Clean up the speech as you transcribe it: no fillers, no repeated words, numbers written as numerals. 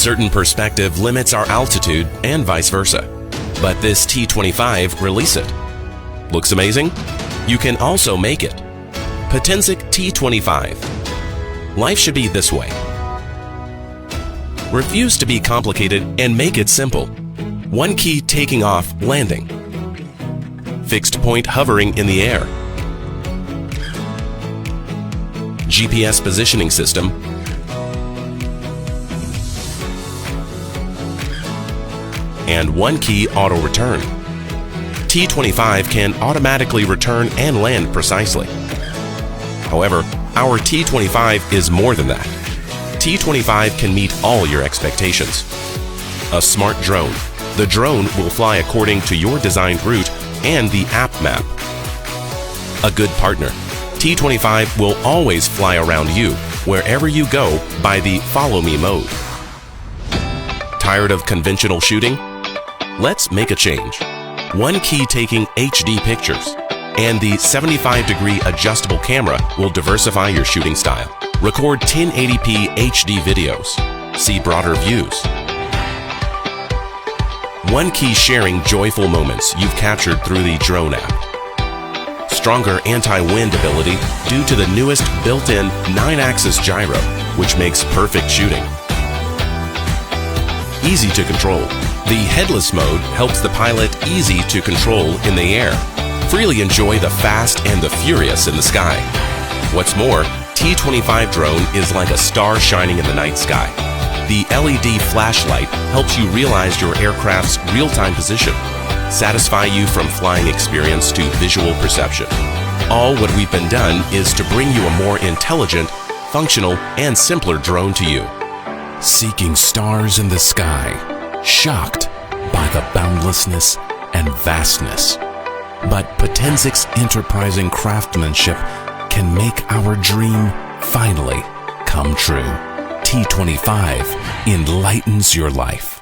certain perspective limits our altitude and vice versa. But this T25 release it. Looks amazing? You can also make it. Potensic T25. Life should be this way. Refuse to be complicated and make it simple. One key taking off, landing. Fixed point hovering in the air. GPS positioning system. And one key auto return. T25 can automatically return and land precisely. However, our T25 is more than that. T25 can meet all your expectations. A smart drone. The drone will fly according to your designed route and the app map. A good partner. T25 will always fly around you, wherever you go, by the follow me mode. Tired of conventional shooting? Let's make a change. One key taking HD pictures, and the 75-degree adjustable camera will diversify your shooting style. Record 1080p HD videos. See broader views. One key sharing joyful moments you've captured through the drone app. Stronger anti-wind ability due to the newest built-in 9-axis gyro, which makes perfect shooting. Easy to control. The headless mode helps the pilot easy to control in the air. Freely enjoy the fast and the furious in the sky. What's more, T25 drone is like a star shining in the night sky. The LED flashlight helps you realize your aircraft's real-time position, satisfy you from flying experience to visual perception. All what we've been done is to bring you a more intelligent, functional, and simpler drone to you. Seeking stars in the sky, shocked by the boundlessness and vastness. But Potensic's enterprising craftsmanship can make our dream finally come true. T25 enlightens your life.